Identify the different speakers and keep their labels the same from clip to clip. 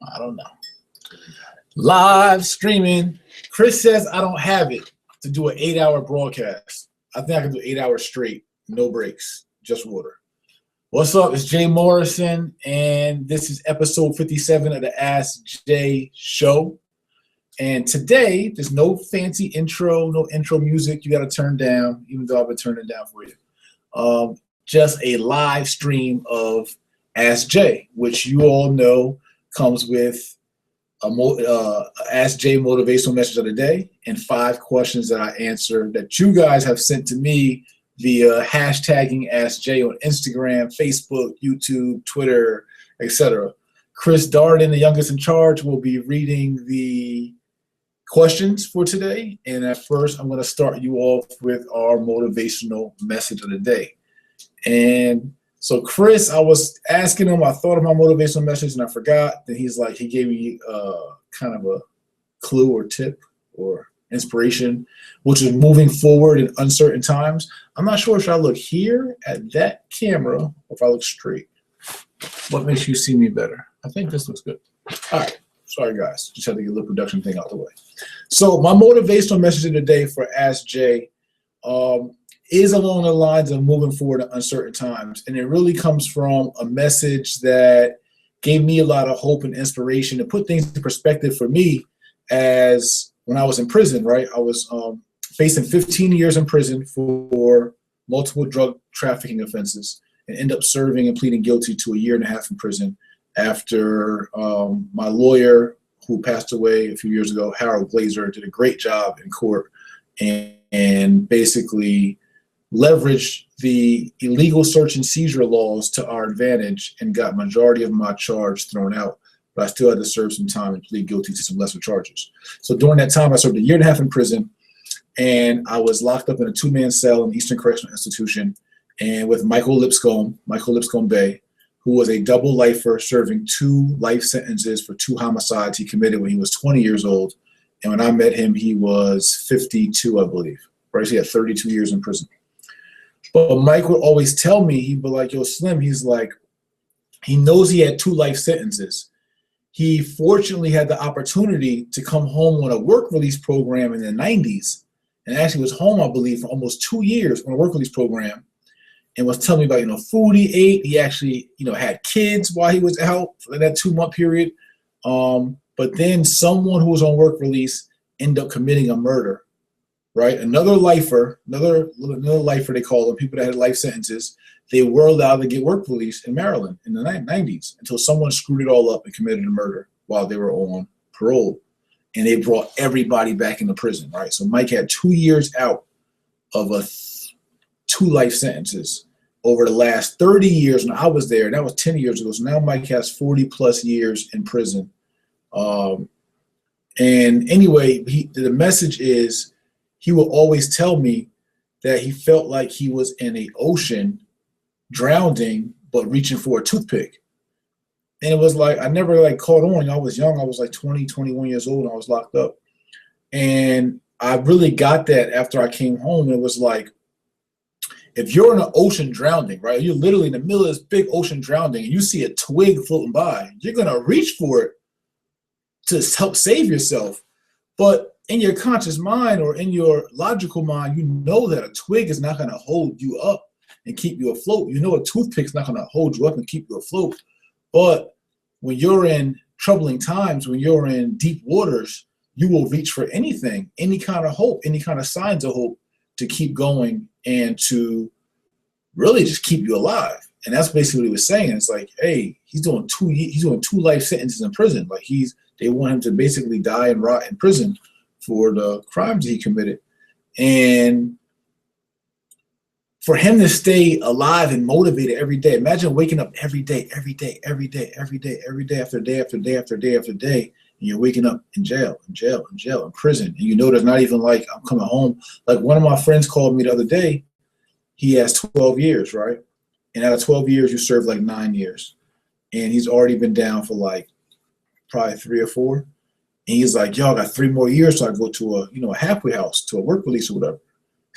Speaker 1: I don't know. Live streaming. Chris says I don't have it to do an 8-hour broadcast. I think I can do 8 hours straight, no breaks, just water. What's up? It's Jay Morrison, and this is episode 57 of the Ask Jay Show. And today, there's no fancy intro, no intro music you got to turn down, even though I've been turning it down for you. Just a live stream of Ask Jay, which you all know comes with Ask Jay motivational message of the day and 5 questions that I answer that you guys have sent to me via hashtagging Ask Jay on Instagram, Facebook, YouTube, Twitter, etc. Chris Darden, the youngest in charge, will be reading the questions for today. And at first, I'm going to start you off with our motivational message of the day. And so Chris, I was asking him, I thought of my motivational message and I forgot. Then he's like, he gave me kind of a clue or tip or inspiration, which is moving forward in uncertain times. I'm not sure if I look here at that camera or if I look straight. What makes you see me better? I think this looks good. All right. Sorry, guys. Just had to get the production thing out the way. So my motivational message of the day for Ask Jay is along the lines of moving forward in uncertain times. And it really comes from a message that gave me a lot of hope and inspiration to put things in perspective for me as when I was in prison, right? I was facing 15 years in prison for multiple drug trafficking offenses and ended up serving and pleading guilty to a 1.5 years in prison after my lawyer, who passed away a few years ago, Harold Glazer, did a great job in court and basically leveraged the illegal search and seizure laws to our advantage and got majority of my charge thrown out. But I still had to serve some time and plead guilty to some lesser charges. So during that time, I served a 1.5 years in prison, and I was locked up in a 2-man cell in Eastern Correctional Institution, and with Michael Lipscomb Bay, who was a double lifer serving 2 life sentences for 2 homicides he committed when he was 20 years old. And when I met him, he was 52, I believe. Right? So he had 32 years in prison. But Mike would always tell me, he'd be like, yo, Slim, he's like, he knows he had 2 life sentences. He fortunately had the opportunity to come home on a work release program in the 90s, and actually was home, I believe, for almost 2 years on a work release program, and was telling me about, food he ate. He actually, had kids while he was out for that 2-month period. But then someone who was on work release ended up committing a murder, right? Another lifer, they call them, people that had life sentences, they were allowed to get work release in Maryland in the 90s until someone screwed it all up and committed a murder while they were on parole. And they brought everybody back into prison, right? So Mike had 2 years out of 2 life sentences over the last 30 years when I was there. That was 10 years ago. So now Mike has 40 plus years in prison. And anyway, the message is he will always tell me that he felt like he was in an ocean drowning, but reaching for a toothpick. And it was like, I never caught on. I was young. I was 20, 21 years old. And I was locked up. And I really got that after I came home. It was like, if you're in an ocean drowning, right? You're literally in the middle of this big ocean drowning and you see a twig floating by, you're going to reach for it to help save yourself. But in your conscious mind or in your logical mind, you know that a twig is not going to hold you up and keep you afloat. You know a toothpick's not going to hold you up and keep you afloat. But when you're in troubling times, when you're in deep waters, you will reach for anything, any kind of hope, any kind of signs of hope to keep going and to really just keep you alive. And that's basically what he was saying. It's like, hey, he's doing 2 life sentences in prison. Like they want him to basically die and rot in prison for the crimes he committed. And for him to stay alive and motivated every day, imagine waking up every day after day after day after day, and you're waking up in jail, in prison. And there's not even I'm coming home. Like one of my friends called me the other day. He has 12 years, right? And out of 12 years, you serve 9 years. And he's already been down for probably 3 or 4. And he's like, yo, I got 3 more years so I go to a halfway house, to a work release or whatever.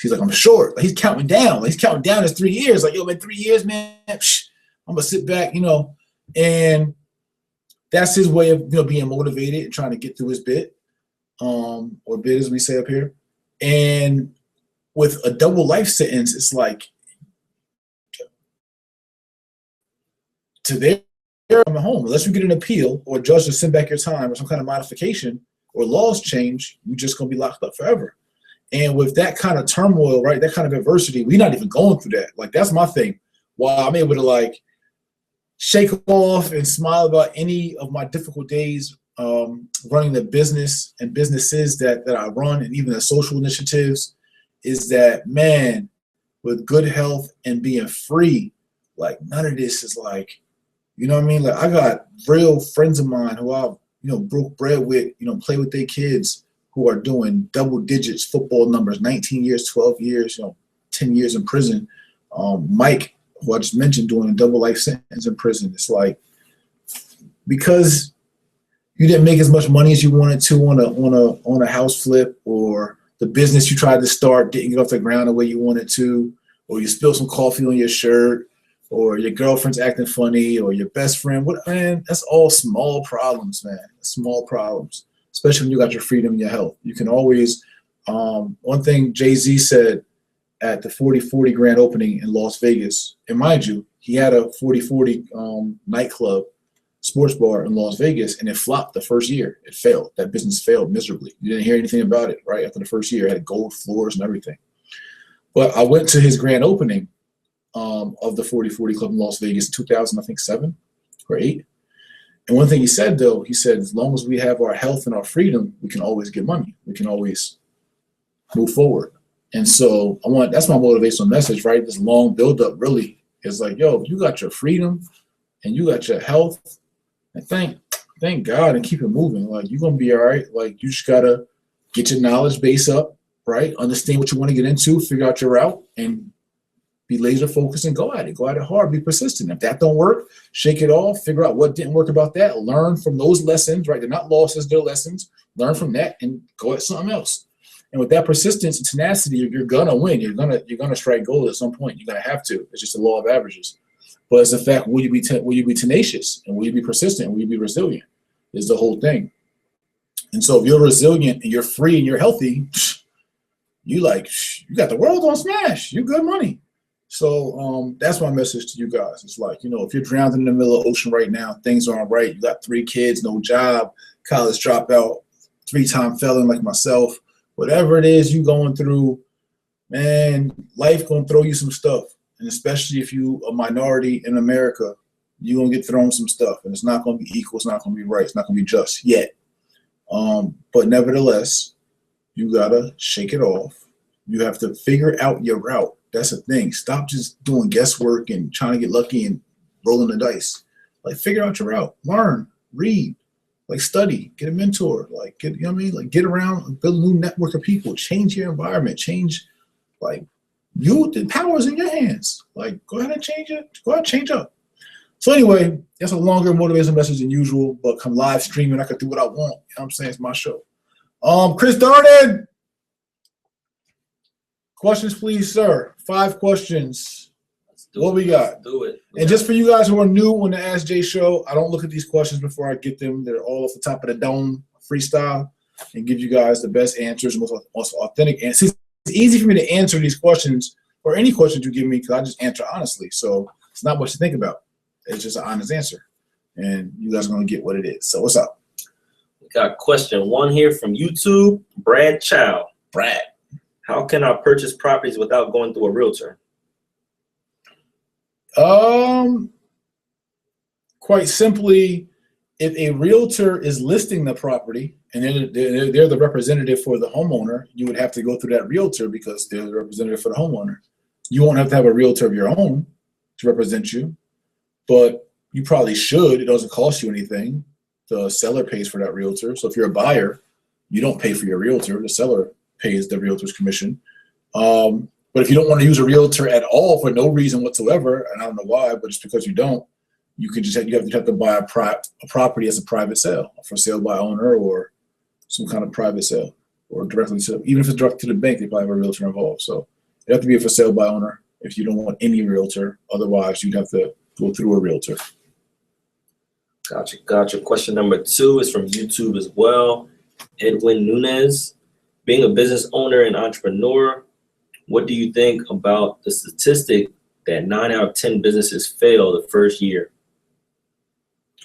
Speaker 1: He's like, I'm short. He's counting down. He's counting down his 3 years. Yo, man, 3 years, man. I'm going to sit back, And that's his way of being motivated and trying to get through his bit, or bit as we say up here. And with a double life sentence, it's like to their coming home. Unless you get an appeal or a judge to send back your time or some kind of modification or laws change, you're just gonna be locked up forever. And with that kind of turmoil, right, that kind of adversity, we're not even going through that. Like, that's my thing. While I'm able to like shake off and smile about any of my difficult days running the business and businesses that I run, and even the social initiatives, is that, man, with good health and being free, like none of this is like, you know what I mean? Like, I got real friends of mine who I, broke bread with, play with their kids, who are doing double digits football numbers, 19 years, 12 years, 10 years in prison. Mike, who I just mentioned, doing a double life sentence in prison. It's like, because you didn't make as much money as you wanted to on a house flip, or the business you tried to start didn't get off the ground the way you wanted to, or you spilled some coffee on your shirt, or your girlfriend's acting funny, or your best friend. Man, that's all small problems, man. Small problems, especially when you got your freedom and your health. You can always, one thing Jay-Z said at the 40/40 grand opening in Las Vegas, and mind you, he had a 40/40 nightclub, sports bar in Las Vegas, and it flopped the first year. It failed. That business failed miserably. You didn't hear anything about it, right? After the first year, it had gold floors and everything. But I went to his grand opening of the 40/40 Club in Las Vegas in 2007 or 8. And one thing he said, though, he said, as long as we have our health and our freedom, we can always get money. We can always move forward. And so that's my motivational message, right? This long buildup really is like, yo, you got your freedom and you got your health, and thank God, and keep it moving. Like, you're going to be all right. Like, you just got to get your knowledge base up, right? Understand what you want to get into, figure out your route, and be laser focused and go at it. Go at it hard, be persistent. If that don't work, shake it off, figure out what didn't work about that, learn from those lessons, right? They're not losses, they're lessons. Learn from that and go at something else. And with that persistence and tenacity, you're gonna win. You're gonna strike gold at some point. You're gonna have to. It's just the law of averages. But it's the fact, will you be tenacious, and will you be persistent? Will you be resilient? Is the whole thing. And so if you're resilient and you're free and you're healthy, you got the world on smash. You good money. So that's my message to you guys. It's like, if you're drowning in the middle of the ocean right now, things aren't right. You got 3 kids, no job, college dropout, 3-time felon like myself. Whatever it is you going through, man, life gonna throw you some stuff. And especially if you a minority in America, you're gonna get thrown some stuff, and it's not gonna be equal, it's not gonna be right, it's not gonna be just yet. But nevertheless, you gotta shake it off. You have to figure out your route. That's the thing. Stop just doing guesswork and trying to get lucky and rolling the dice. Like, figure out your route. Learn, read, like study, get a mentor, like get, like get around, build a new network of people, change your environment, change, like, the power's in your hands. Like, go ahead and change it. Go ahead and change up. So anyway, that's a longer motivational message than usual, but come live streaming, I can do what I want. You know what I'm saying? It's my show. Chris Darden. Questions, please, sir. 5 questions. What we got?
Speaker 2: Let's do it.
Speaker 1: And just for you guys who are new on the Ask Jay show, I don't look at these questions before I get them. They're all off the top of the dome, freestyle, and give you guys the best answers, most authentic answers. It's easy for me to answer these questions, or any questions you give me, because I just answer honestly. So it's not much to think about. It's just an honest answer. And you guys are going to get what it is. So what's up?
Speaker 2: We got question 1 here from YouTube, Brad Chow.
Speaker 1: Brad.
Speaker 2: How can I purchase properties without going through a realtor?
Speaker 1: Quite simply, if a realtor is listing the property and they're the representative for the homeowner, you would have to go through that realtor because they're the representative for the homeowner. You won't have to have a realtor of your own to represent you, but you probably should. It doesn't cost you anything. The seller pays for that realtor. So if you're a buyer, you don't pay for your realtor. The seller pays the realtor's commission. But if you don't want to use a realtor at all for no reason whatsoever, and I don't know why, but just because you don't, you have to buy a property as a private sale, for sale by owner, or some kind of private sale, or directly to, even if it's direct to the bank, they probably have a realtor involved. So it have to be a for sale by owner if you don't want any realtor. Otherwise, you'd have to go through a realtor.
Speaker 2: Gotcha. Question number 2 is from YouTube as well. Edwin Nunez. Being a business owner and entrepreneur, what do you think about the statistic that 9 out of 10 businesses fail the first year?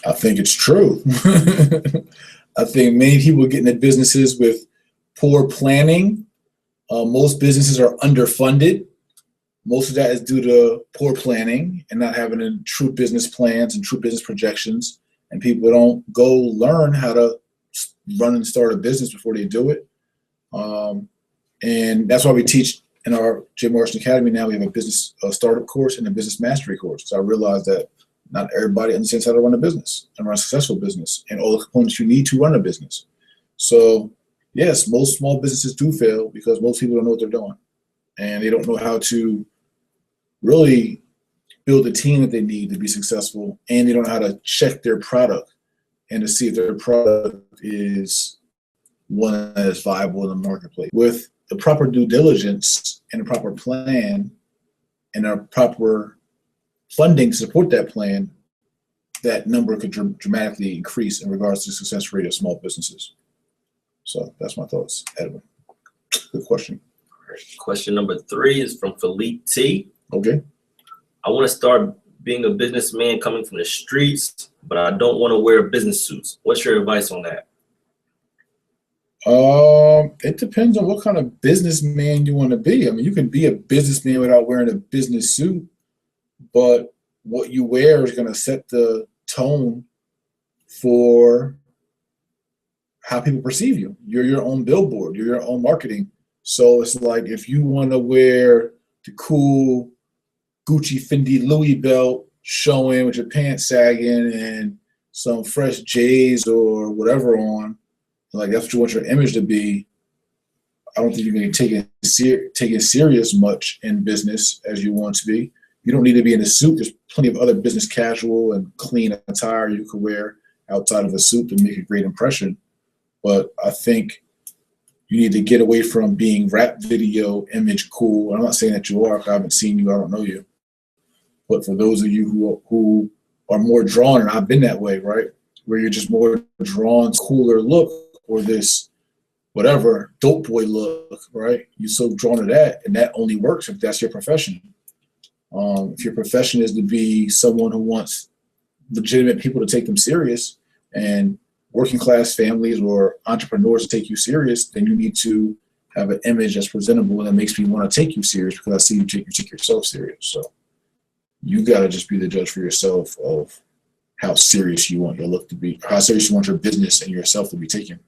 Speaker 1: I think it's true. I think many people get into businesses with poor planning. Most businesses are underfunded. Most of that is due to poor planning and not having a true business plans and true business projections. And people don't go learn how to run and start a business before they do it. And that's why we teach in our Jay Morrison Academy now. We have a business startup course and a business mastery course. So I realized that not everybody understands how to run a business and run a successful business and all the components you need to run a business. So yes, most small businesses do fail because most people don't know what they're doing. And they don't know how to really build a team that they need to be successful. And they don't know how to check their product and to see if their product is one that is viable in the marketplace. With the proper due diligence and a proper plan and a proper funding to support that plan, that number could dramatically increase in regards to the success rate of small businesses. So that's my thoughts, Edwin. Good question.
Speaker 2: Question number 3 is from Philippe T.
Speaker 1: Okay.
Speaker 2: I want to start being a businessman coming from the streets, but I don't want to wear business suits. What's your advice on that?
Speaker 1: It depends on what kind of businessman you want to be. I mean, you can be a businessman without wearing a business suit, but what you wear is going to set the tone for how people perceive you. You're your own billboard. You're your own marketing. So it's like if you want to wear the cool Gucci, Fendi, Louis belt showing with your pants sagging and some fresh J's or whatever on, like that's what you want your image to be. I don't think you're going to take it serious much in business as you want to be. You don't need to be in a suit. There's plenty of other business casual and clean attire you could wear outside of a suit to make a great impression. But I think you need to get away from being rap video image cool. I'm not saying that you are. I haven't seen you. I don't know you. But for those of you who are more drawn, and I've been that way, right, where you're just more drawn to cooler look or this whatever dope boy look, right? You're so drawn to that, and that only works if that's your profession. If your profession is to be someone who wants legitimate people to take them serious and working class families or entrepreneurs to take you serious, then you need to have an image that's presentable and that makes me want to take you serious because I see you take yourself serious. So you got to just be the judge for yourself of how serious you want your look to be, how serious you want your business and yourself to be taken.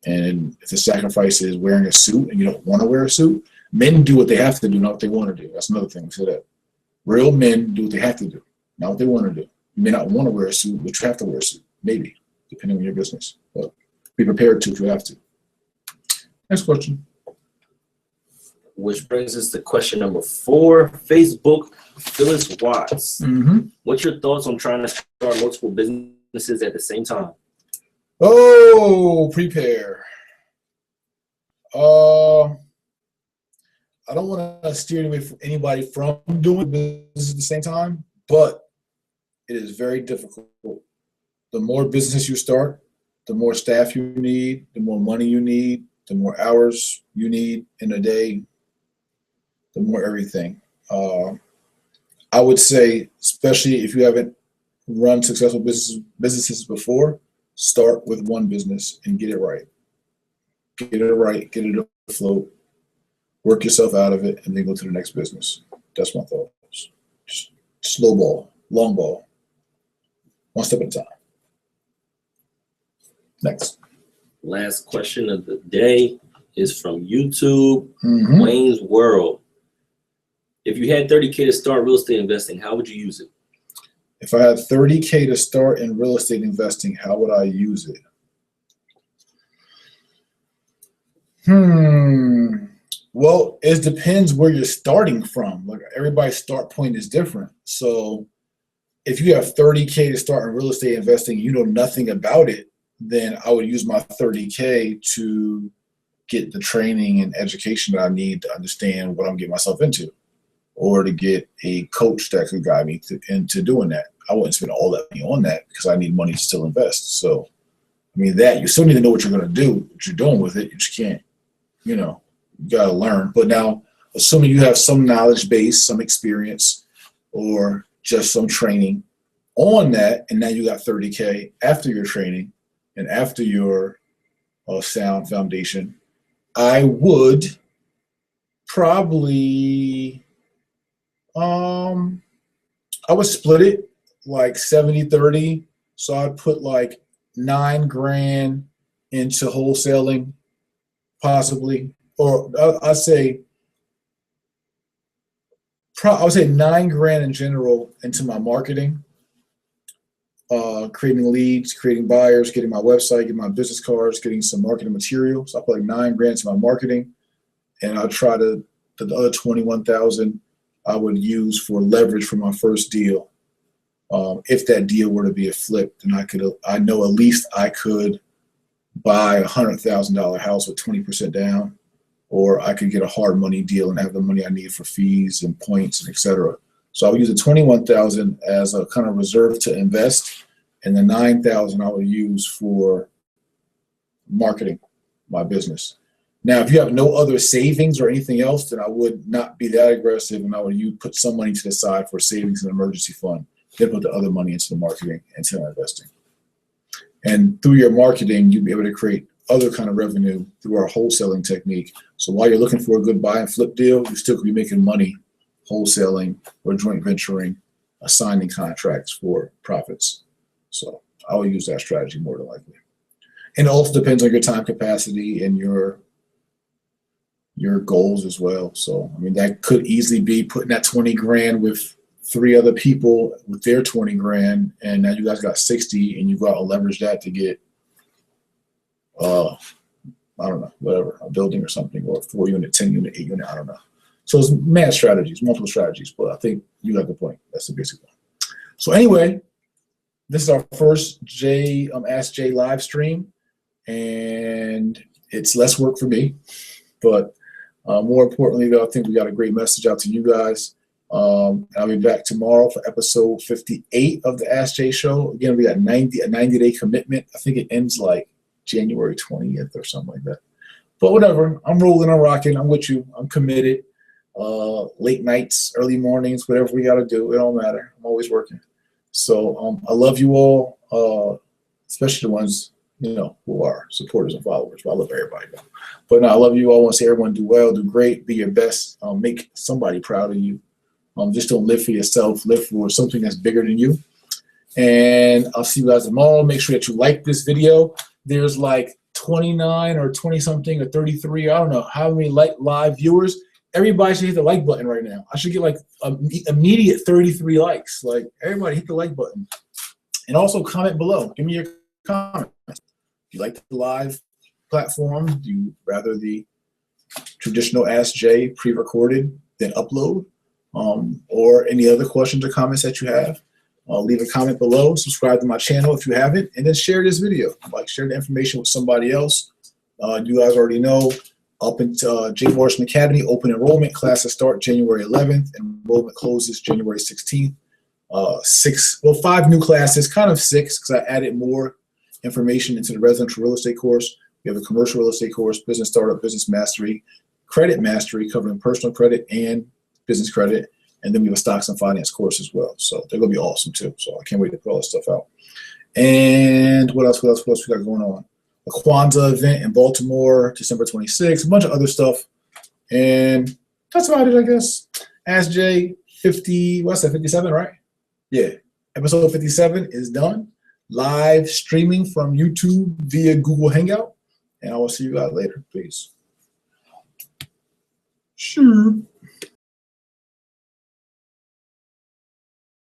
Speaker 1: And if the sacrifice is wearing a suit and you don't want to wear a suit, men do what they have to do, not what they want to do. That's another thing. So that real men do what they have to do, not what they want to do. You may not want to wear a suit, but you have to wear a suit, maybe, depending on your business. But be prepared to if you have to. Next question.
Speaker 2: Which brings us to question number 4. Facebook, Phyllis Watts. What's your thoughts on trying to start multiple businesses at the same time?
Speaker 1: Oh, prepare. I don't want to steer anybody from doing business at the same time, but it is very difficult. The more business you start, the more staff you need, the more money you need, the more hours you need in a day, the more everything. I would say, especially if you haven't run successful businesses before, start with one business and get it right. Get it right, get it afloat, work yourself out of it, and then go to the next business. That's my thoughts. Just slow ball, long ball, one step at a time. Next.
Speaker 2: Last question of the day is from YouTube, Wayne's World. If you had $30K to start real estate investing, how would you use it?
Speaker 1: If I had $30K to start in real estate investing, how would I use it? Well, it depends where you're starting from. Like everybody's start point is different. So if you have $30K to start in real estate investing, you know nothing about it, then I would use my $30K to get the training and education that I need to understand what I'm getting myself into, or to get a coach that could guide me into doing that. I wouldn't spend all that money on that because I need money to still invest. So, I mean, that you still need to know what you're going to do, what you're doing with it. You just can't, you got to learn. But now, assuming you have some knowledge base, some experience, or just some training on that, and now you got 30K after your training and after your sound foundation, I would probably, I would split it like 70-30. So I'd put like $9,000 into wholesaling, possibly, or I would say $9,000 in general into my marketing, creating leads, creating buyers, getting my website, getting my business cards, getting some marketing material. So I put like $9,000 into my marketing, and I'll try to the other 21,000 I would use for leverage for my first deal. If that deal were to be a flip, then I know at least I could buy $100,000 house with 20% down, or I could get a hard money deal and have the money I need for fees and points and et cetera. So I would use the 21,000 as a kind of reserve to invest, and the 9,000 I would use for marketing my business. Now, if you have no other savings or anything else, then I would not be that aggressive, and I would put some money to the side for savings and emergency fund. Then put the other money into the marketing and into investing. And through your marketing, you'll be able to create other kind of revenue through our wholesaling technique. So while you're looking for a good buy and flip deal, you still could be making money wholesaling or joint venturing, assigning contracts for profits. So I will use that strategy more than likely. And it also depends on your time capacity and your goals as well. So, I mean, that could easily be putting that $20,000 with 3 other people with their $20,000, and now you guys got 60, and you go out and leverage that to get, I don't know, whatever, a building or something, or a 4-unit, 10-unit, 8-unit, I don't know. So it's mad strategies, multiple strategies, but I think you got the point. That's the basic one. So anyway, this is our first Ask Jay live stream, and it's less work for me, but more importantly, though, I think we got a great message out to you guys. I'll be back tomorrow for episode 58 of the Ask Jay show. Again, we got a 90-day commitment. I think it ends like January 20th or something like that. But whatever, I'm rolling, I'm rocking, I'm with you, I'm committed. Late nights, early mornings, whatever we got to do, it don't matter. I'm always working. So I love you all, especially the ones, who are supporters and followers. But I love everybody, though. But no, I love you all. I want to see everyone do well, do great, be your best, make somebody proud of you. Just don't live for yourself, live for something that's bigger than you. And I'll see you guys tomorrow. Make sure that you like this video. There's like 29 or 20 something or 33, I don't know how many live viewers. Everybody should hit the like button right now. I should get like immediate 33 likes. Like, everybody hit the like button. And also comment below. Give me your comments. If you like the live platform, do you rather the traditional Ask Jay pre-recorded than upload? Or any other questions or comments that you have? Leave a comment below. Subscribe to my channel if you haven't. And then share this video. Like, share the information with somebody else. You guys already know. Up into Jay Morrison Academy, open enrollment. Classes start January 11th. Enrollment closes January 16th. 5 new classes, kind of 6, because I added more information into the residential real estate course. We have a commercial real estate course, business startup, business mastery, credit mastery, covering personal credit and business credit. And then we have a stocks and finance course as well. So they're going to be awesome too. So I can't wait to put all this stuff out. And what else we got going on? A Kwanzaa event in Baltimore, December 26th, a bunch of other stuff. And that's about it, I guess. Ask Jay 57, right? Yeah. Episode 57 is done. Live streaming from YouTube via Google Hangout. And I will see you guys later. Peace. Sure.